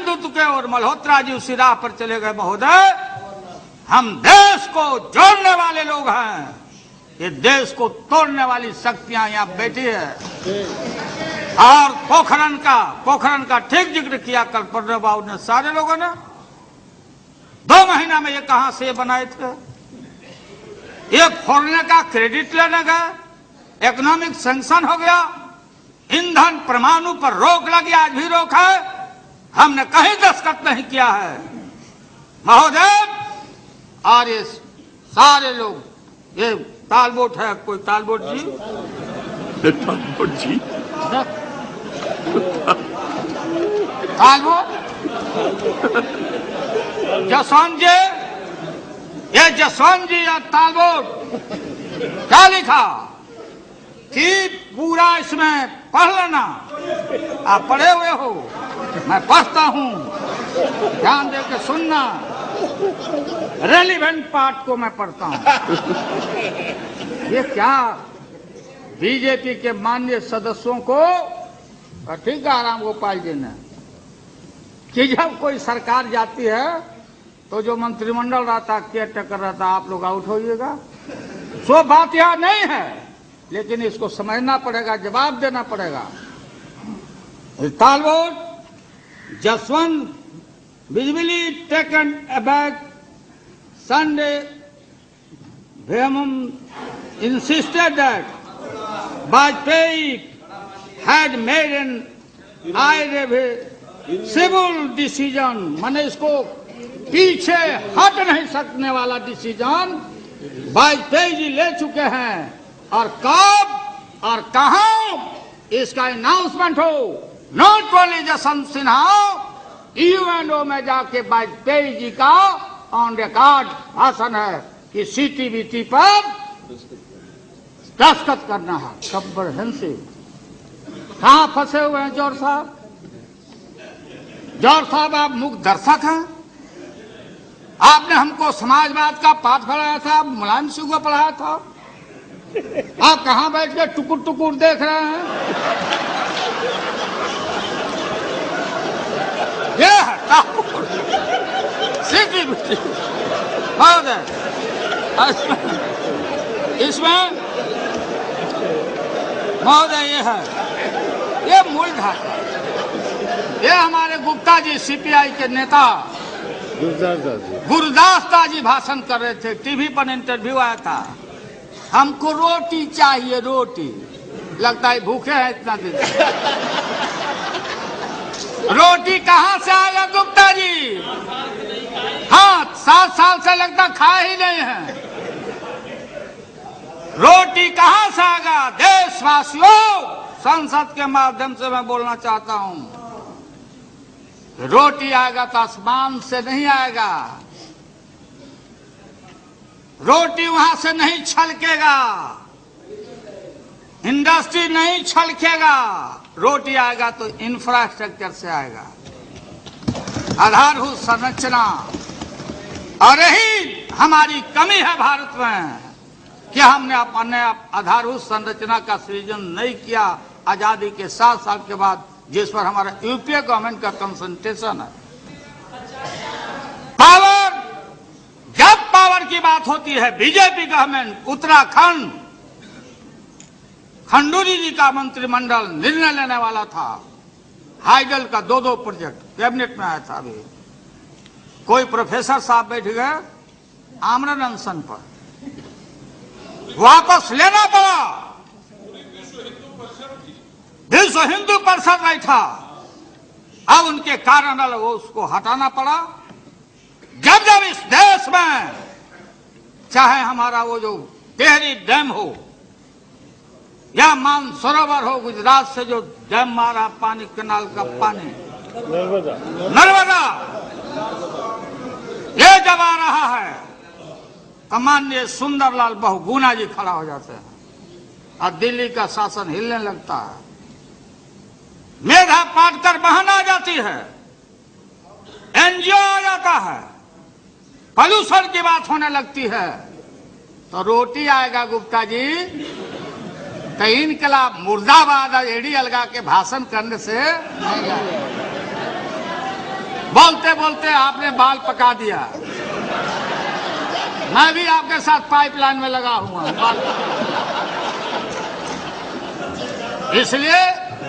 हिंदुत्व के और मल्होत्रा जी उसी राह पर चले गए। महोदय, हम देश को जोड़ने वाले लोग हैं, ये देश को तोड़ने वाली शक्तियां यहाँ बैठी है। और पोखरण का ठीक जिक्र किया कल प्रणब बाबू ने, सारे लोगों ने 2 महीना में ये कहां से बनाए थे। ये फोड़ने का क्रेडिट लेने गए, इकोनॉमिक सैंक्शन हो गया, ईंधन परमाणु पर रोक लगी, आज भी रोक है, हमने कहीं दस्तखत नहीं किया है महोदय। और ये सारे लोग, ये तालबोट है, कोई तालबोट जी, तालबोट जी, तालबोट जसवंत जी, ये जसवंत जी या तालबोट क्या लिखा कि पूरा इसमें पढ़ लेना। आप पढ़े हुए हो, मैं पढ़ता हूं, ध्यान दे के सुनना, रेलिवेंट पार्ट को मैं पढ़ता हूं। ये क्या बीजेपी के माननीय सदस्यों को ठीक है राम गोपाल जी ने कि जब कोई सरकार जाती है तो जो मंत्रिमंडल रहता, केयर टेकर रहता, आप लोग आउट होइएगा। सो बात यह नहीं है, लेकिन इसको समझना पड़ेगा, जवाब देना पड़ेगा। Talbot Jaswant visibly taken aback Sunday Bhimam insisted that Vajpayee had made an irreversible decision, माने इसको पीछे हट नहीं सकने वाला डिसीजन वाजपेयी जी ले चुके हैं। और कब और कहां इसका अनाउंसमेंट हो, not only Jaswant Sinha, UNO में जाके वाजपेयी जी का ऑन रिकॉर्ड भाषण है कि सीटीबीटी पर दस्तखत करना है। कंप्रहेंसिव। कहां फंसे हुए हैं जौहर साहब? जौहर साहब, आप मुख्य दर्शक हैं। आपने हमको समाजवाद का पाठ पढ़ाया था, मुलायम सिंह को पढ़ाया था। आप कहां बैठ के टुकुर टुकुर देख रहे हैं? ये है सीटीबीटी महोदय। इसमें महोदय ये है, ये मूल धारा। ये हमारे गुप्ता जी सीपीआई के नेता गुरदास जी भाषण कर रहे थे, टीवी पर इंटरव्यू आया था। हमको रोटी चाहिए, रोटी। लगता है भूखे हैं इतना दिन। रोटी कहां से आएगा गुप्ता जी? हाँ, 7 साल से लगता खा ही नहीं है। रोटी कहां से आएगा? देशवासियों, संसद के माध्यम से मैं बोलना चाहता हूं, रोटी आएगा तो आसमान से नहीं आएगा। रोटी वहां से नहीं छलकेगा, इंडस्ट्री नहीं छलकेगा। रोटी आएगा तो इंफ्रास्ट्रक्चर से आएगा, आधारभूत संरचना। और यही हमारी कमी है भारत में कि हमने अपने आधारभूत संरचना का सृजन नहीं किया आजादी के 7 साल के बाद, जिस पर हमारा यूपीए गवर्नमेंट का कंसंट्रेशन है। पावर, जब पावर की बात होती है, बीजेपी गवर्नमेंट, उत्तराखंड, खंडूरी जी का मंत्रिमंडल निर्णय लेने वाला था। हाइडल का 2 प्रोजेक्ट कैबिनेट में आया था। अभी कोई प्रोफेसर साहब बैठ गए आमरण अनशन पर, वापस लेना पड़ा। विश्व हिंदू परिषद बैठा, अब उनके कारण अलग, उसको हटाना पड़ा। जब जब इस देश में, चाहे हमारा वो जो टेहरी डैम हो या मानसरोवर हो, गुजरात से जो डैम मारा पानी, कैनाल का पानी, नर्मदा, ये जब आ रहा है तो माननीय सुंदरलाल बहुगुणा जी खड़ा हो जाते हैं और दिल्ली का शासन हिलने लगता है। मेधा पाटकर बहन आ जाती है, एनजीओ आ जाता है, पॉल्यूशन की बात होने लगती है, तो रोटी आएगा गुप्ता जी। तो इनकलाब मुर्दाबाद एडी अलगा के भाषण करने से नहीं आएगा। बोलते बोलते आपने बाल पका दिया। मैं भी आपके साथ पाइपलाइन में लगा हुआ हूं बाल। इसलिए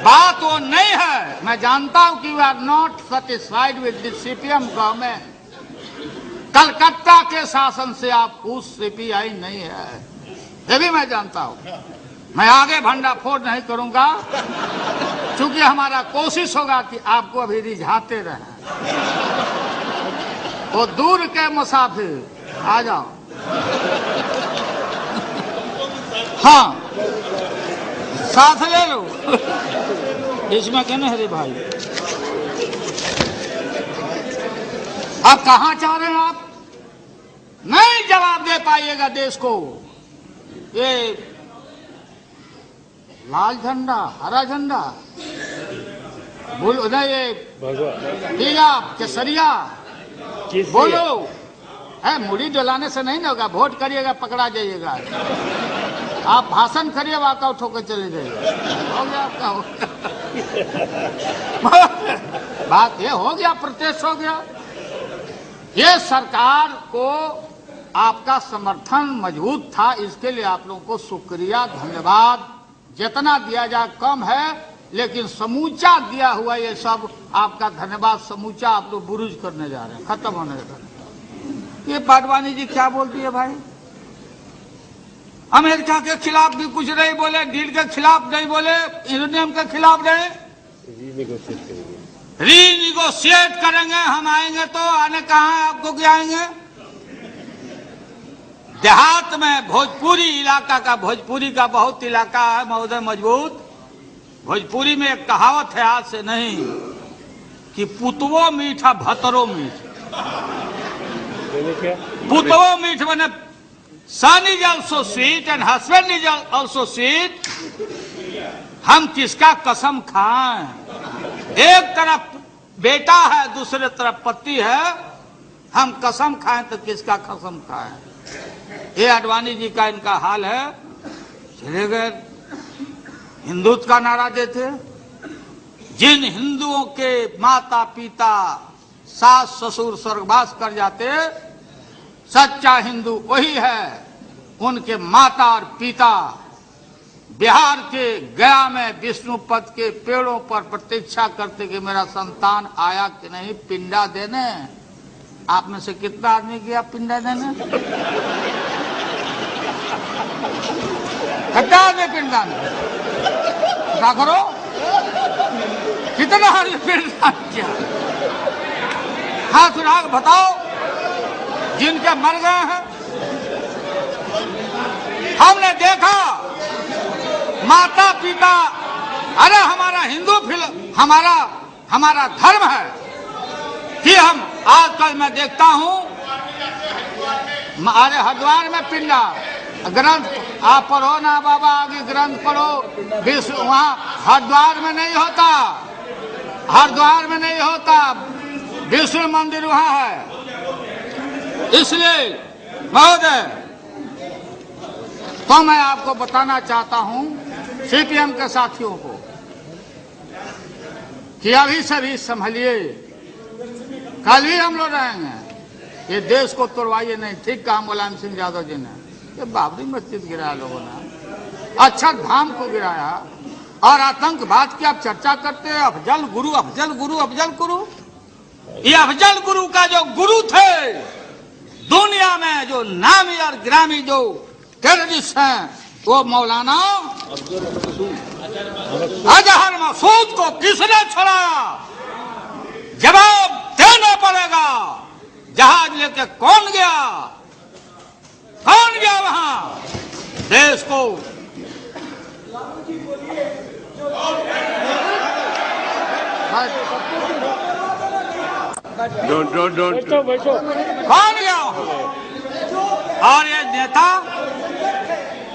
बात वो नहीं है। मैं जानता हूं कि we are not satisfied with the CPM government. Calcutta के शासन से आप खुश सीपीआई नहीं है, ये भी मैं जानता हूं। मैं आगे भंडाफोड़ नहीं करूंगा, क्योंकि हमारा कोशिश होगा कि आपको अभी रिझाते रहें। वो दूर के मुसाफिर आ जाओ। हाँ, साथ ले लो। इसमें कहना है रे भाई, अब कहां चाह रहे हैं आप? नहीं जवाब दे पाइएगा देश को। ये लाल झंडा, हरा झंडा, बोलो ना, ये पीला केसरिया, बोलो। है मुड़ी डलाने से नहीं ना होगा। वोट करिएगा, पकड़ा जाइएगा। आप भाषण करिए, वॉकआउट होकर चले जाइए। हो गया आपका, हो गया। बात ये हो गया, प्रोटेस्ट हो गया। ये सरकार को आपका समर्थन मजबूत था, इसके लिए आप लोगों को शुक्रिया, धन्यवाद। जितना दिया जाए कम है, लेकिन समूचा दिया हुआ ये सब आपका धन्यवाद समूचा आप लोग बुरुज करने जा रहे हैं, खत्म होने जा रहे हैं। ये पाडवानी जी क्या बोलती है भाई? अमेरिका के खिलाफ भी कुछ नहीं बोले, डील के खिलाफ नहीं बोले, यूरेनियम के खिलाफ नहीं, रीनिगोशिएट करेंगे। हम आएंगे तो आने कहाँ है आपको, क्या आएंगे? देहात में भोजपुरी इलाका का, भोजपुरी का बहुत इलाका है महोदय मजबूत। भोजपुरी में एक कहावत है, आज से नहीं, कि पुतवो मीठा भतरो मीठ। पुतवो मीठ मैंने son is also sweet and husband is also sweet. हम किसका कसम खाएं? एक तरफ बेटा है, दूसरे तरफ पति है। हम कसम खाएं तो किसका कसम खाएं? ये आडवाणी जी का इनका हाल है। चले गए, हिंदुत्व का नारा देते। जिन हिंदुओं के माता पिता, सास ससुर स्वर्गवास कर जाते, सच्चा हिंदू वही है। उनके माता और पिता बिहार के गया में विष्णुपद के पेड़ों पर प्रतीक्षा करते कि मेरा संतान आया कि नहीं पिंडा देने। आप में से कितना आदमी गया पिंडा देने? कितना आदमी पिंडा क्या करो? कितना आदमी पिंडा किया? हाथ उठा बताओ जिनके मर गए हैं। हमने देखा माता पिता, अरे हमारा हिंदू हमारा धर्म है कि हम आजकल मैं देखता हूं, अरे हरिद्वार में पिंडा ग्रंथ आप पढ़ो ना बाबा, आगे ग्रंथ पढ़ो। विश्व वहां हरिद्वार में नहीं होता, हरिद्वार में नहीं होता, विष्णु मंदिर वहां है। इसलिए महोदय, तो मैं आपको बताना चाहता हूं सीपीएम के साथियों को कि अभी सभी संभलिए। कल भी हम लोग रहेंगे। ये देश को तोड़वाइए नहीं। ठीक कहा मुलायम सिंह यादव जी ने। ये बाबरी मस्जिद गिराया लोगों ने, अक्षर धाम को गिराया, और आतंकवाद की आप चर्चा करते हैं। अफजल गुरु, अफजल गुरु, अफजल गुरु। ये अफजल गुरु का जो गुरु थे दुनिया में, जो नामी और ग्रामी जो टेररिस्ट हैं, वो मौलाना अजहर मसूद को किसने छुड़ाया? जवाब देना पड़ेगा। जहाज लेके कौन गया? कौन गया वहां? देश को कौन गया? और ये नेता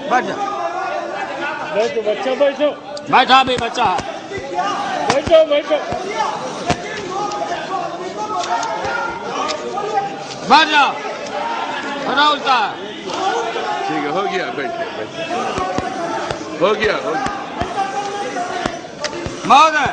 बैठो, बच्चा बैठो, बैठा भी बच्चा है, बैठो बैठो, बैठ जाओ, खड़ा उल्टा है। ठीक है, हो गया, बैठो, हो गया। महोदय